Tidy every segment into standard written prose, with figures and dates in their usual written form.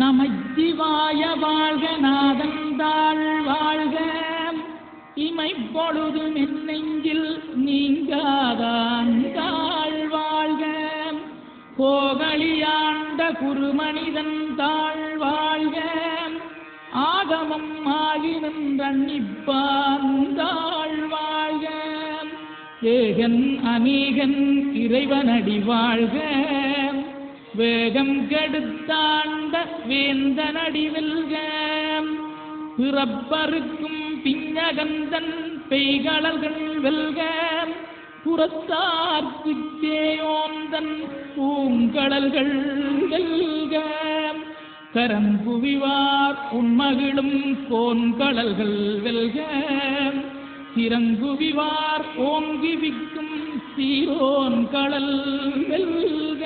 நமச்சிவாய வாழ்க நாதந்தாள் வாழ்க இமைப்பொழுதும் என் நெஞ்சில் நீங்காதாள் வாழ்க கோகலியாண்ட குருமனிதன் தாழ் வாழ்க ஆகமம் ஆகி நின்றன்னிப்பான் தாழ் வாழ்க ஏகன் அநேகன் இறைவனடி வாழ்க வேகம் கெடுத்தாண்ட வேந்தனடி வெல்க பிறப்பருக்கும் பிஞகந்தன் பெய்களர்கள் வெல்க புறத்தார்க்குச் சேயோந்தன் பூங்கடல்கள் வெல்க கரங்குவிவார் உண்மகிழும் கோன்கடல்கள் வெல்க திறங்குவிவார் ஓங்கிவிக்கும் சீரோன் கடல் வெல்க.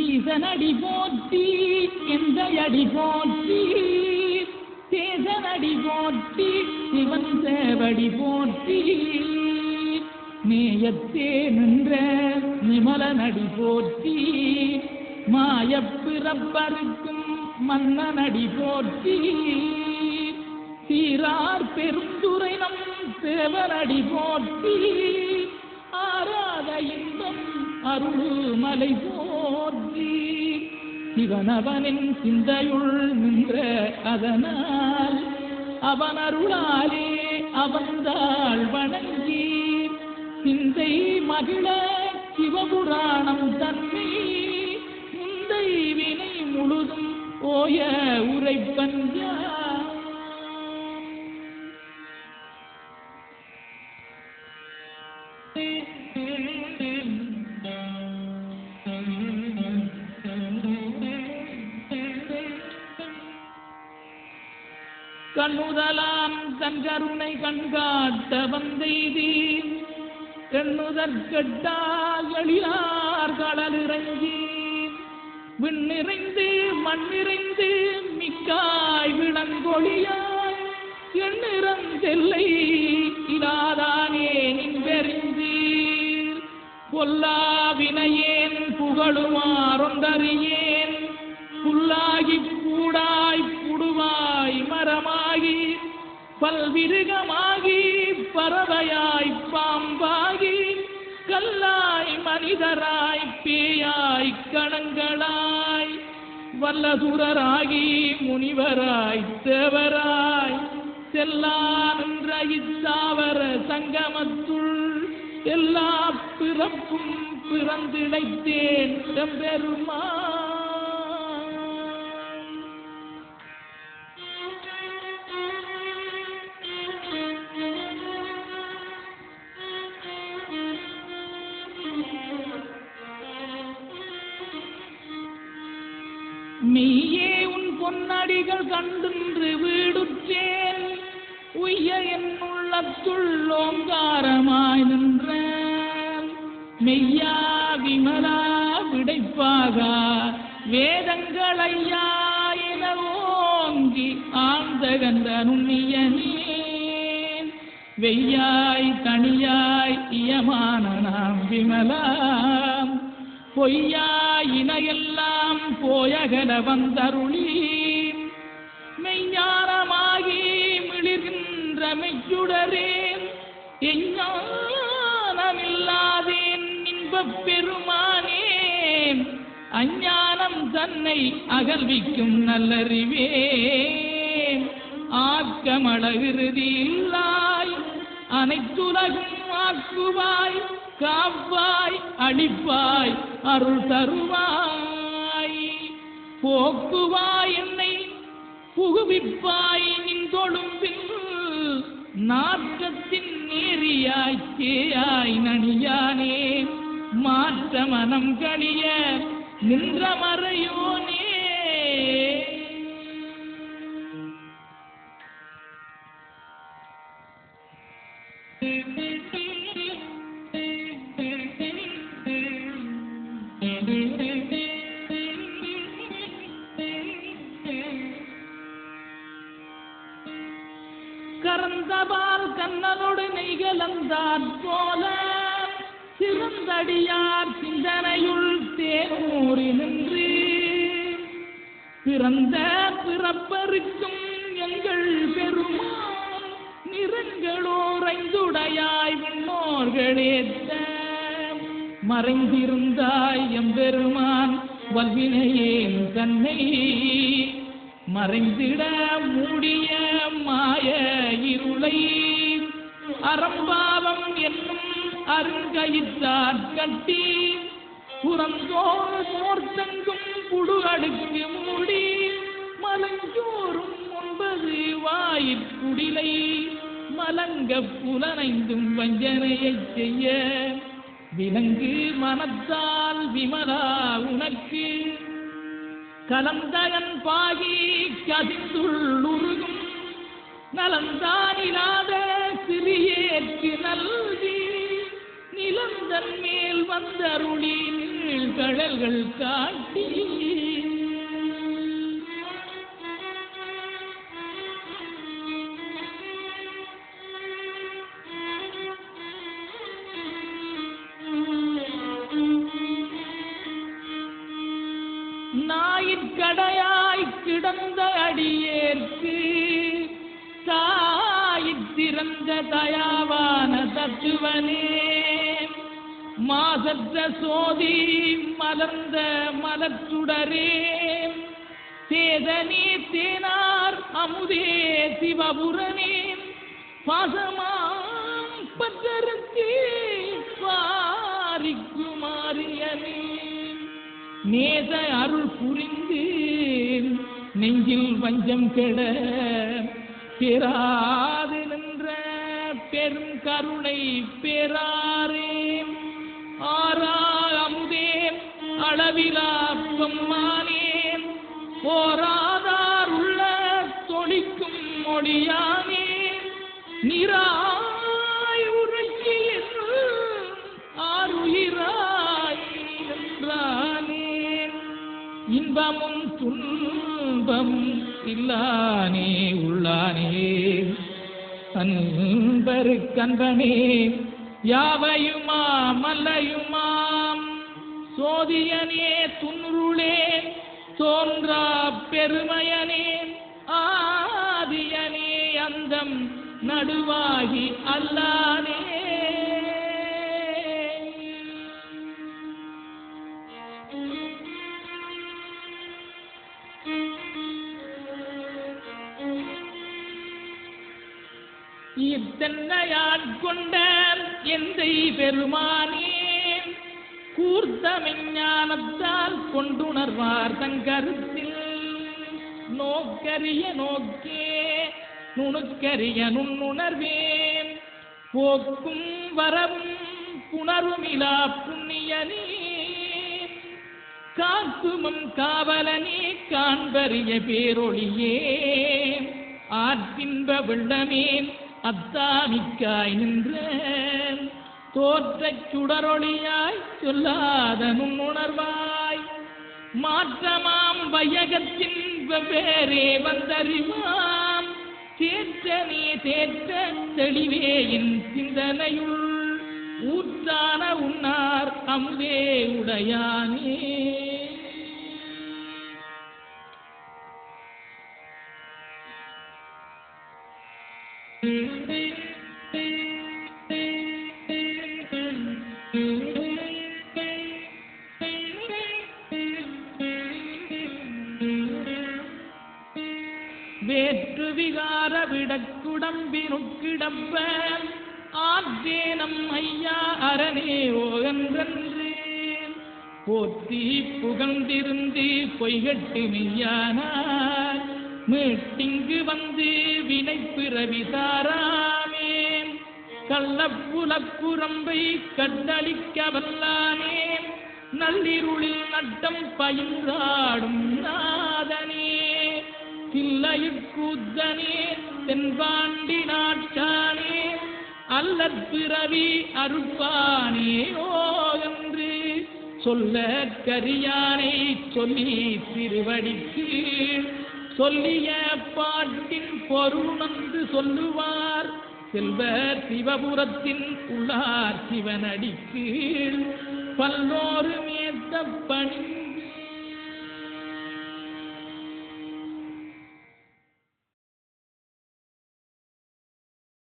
ஈசனடி போற்றி எந்தையடி போற்றி தேசனடி போற்றி சிவன் சேவடி போற்றி நேயத்தே நின்ற நிமலனடி போற்றி மாயப்பிறப்பருக்கும் மன்னனடி போற்றி சீரார் பெருந்துரை நம் சேவனடி போற்றி ஆராத இன்பம் அருள்மலை போற்றி சிவனவனின் சிந்தையுள் நின்ற அதனால் அவன் அருளாலே அவந்தாள் வணங்கி சிந்தை மகிழ சிவபுராணம் தன்னை முந்தை வினை முழுதும் ஓய உரைப்பஞ்சா கண்ணுதலாம் தன் கருணை கண்காட்ட வந்தெய்தி எண்ணுதற்கட்டாகளிலார் கடலிறங்கி விண்ணிறைந்து மண்ணிறைந்து மிக்காய் விளங்கொழியாய் எண்ணிறந்தெல்லை இலாதானே நின்றெறிந்தீர் பொல்லா வினையேன் புகழுமாறொன்றறியேன் புல்லாகி கூடாய் புடுவாய் மரமாகி பல்விருகமாகி பறவையாய் பாம்பாகி கல்லாய் மனிதராய் பேயாய் கணங்களாய் வல்லசுரராகி முனிவராய் தேவராய் செல்லா நின்ற இத்தாவர சங்கமத்துள் எல்லா பிறப்பும் பிறந்திழைத்தேன் எம்பெருமா. மெய்யே உன் பொன்னடிகள் கண்டின்று வீடுற்றேன் உய்ய என் உள்ளத்துள் ஓங்காரமாய் நின்ற மெய்யா விமலா விடைப்பாக வேதங்கள் ஐயா என ஓங்கி ஆழ்ந்தகன்ற நுண்ணியனே வெய்யாய் தனியாய் இயமான நாம் விமலா பொய்யாய் இனையெல்லாம் போயகல வந்தருளி மெய்ஞானமாகி மிளிர்கின்ற மெய்யுடரேன் எஞ்ஞானமில்லாதேன் இன்பப் பெருமானேன் அஞ்ஞானம் தன்னை அகல்விக்கும் நல்லறிவே ஆக்கமளவிருதி இல்லாய் அனைத்துலகும் ஆக்குவாய் காப்பாய் அளிப்பாய் அருள் தருவாய் போக்குவாய் என்னை புகுவிப்பாய் நின் தொழும்பில் நாற்றத்தின் நேரியாய் சேயாய் நனியானே மாற்ற மனம் கழிய நின்ற மறையோனே. கரந்தபால் கண்ணனோடு நெய்கலந்தாற் போல சிறந்தடியார் சிந்தனையுள் தேனூறி நின்று பிறந்த பிறப்பருக்கும் எங்கள் பெருமான் நிறங்களோரைந்துடையாய் விண்ணோர்களேத்த மறைந்திருந்தாய் எம்பெருமான் வல்வினையேன் தன்னை மறைந்திட மூடிய மாய இருளை அறம்பாவம் என்னும் அருங்கயிற்றாற் கட்டி புறந்தோர் போர்த்தங்கும் புழு அடுக்கு மூடி மலஞ்சோறும் 9 வாயிற்குடிலை மலங்க புலனைந்தும் வஞ்சனையைச் செய்ய விலங்கு மனத்தால் விமலா உனக்கு கலந்தகன் பாகி கதிந்துள்ளுருகும் நலந்தானிலாத சிறியேற்கு நல்கி நிலந்தன் மேல் வந்தருளி நீழ்கழல்கள் காட்டி நாயிற்கடையாய் கிடந்த அடியேற்கு தாயிறந்த தயாவான தத்துவனே மாசற்ற சோதி மலர்ந்த மலச்சுடரே சேதனே தேனார் அமுதே சிவபுரனே பாசமாம் பற்றருக்கு பாரிக்குமாரியனே நேச அருள் புரிந்து நெஞ்சில் வஞ்சம் கெட பெறாது நின்ற பெரும் கருணை பெறாரே ஆரா அமுதே அளவிலா பொம்மானே போராதார் உள்ள தொழிக்கும் மொழியானே நிராய் உரைக்கு ஆறுயிராய் நின்றானே இன்பமும் துன்பம் இல்லானே உள்ளானே அன்பரு கண்பனே யாவையுமா மல்லையுமாம் சோதியனே துன்ருளே தோன்றா பெருமையனே ஆதியனே அந்தம் நடுவாகி அல்லானே இத்தன்னையாட்கொண்ட எந்தை பெருமானே கூர்த்த மெஞ்ஞானத்தால் கொண்டுணர்வார் தங்கருத்தில் நோக்கரிய நோக்கே நுணுக்கரிய நுண்ணுணர்வேன் போக்கும் வரவும் புணருமிலா புண்ணியனே காக்குமம் காவலனே காண்பரிய பேரொழியே ஆற்றின்ப வெள்ளமேன் அத்தாமிக்காய் நின்ற தோற்றச் சுடரொளியாய் சொல்லாத நுண்ணுணர்வாய் மாற்றமாம் வையகத்தின் வெவ்வேறே வந்தறிவாம் தேற்றனே தேற்ற தெளிவே என் சிந்தனையுள் ஊற்றான உன்னார் அமுதே உடையானே வேற்று விகார விடக்குடம்பினுக்கிடப்ப ஆற்றேனம் ஐயா அரணே ஓகன்றன்று போற்றி புகழ்ந்திருந்து பொய்கட்டு மெய்யானார் மீட்டிங்கு வந்து வினை பிறவி தாராமே கள்ளப்புலக்குரம்பை கட்டளிக்க வல்லானே நள்ளிருளில் நட்டம் பயின்றாடும் நாதனே தில்லையுட்கூத்தனே தென்பாண்டி நாட்டானே அல்லற் பிறவி அருட்பானே ஓகன்று சொல்ல கரியானை சொல்லி திருவடிக்கு சொல்லிய பாட்டின் பொருணந்து சொல்லுவார் செல்வ சிவபுரத்தின் உள்ளார் சிவனடிக்கு பல்லோரு மேத்த பணி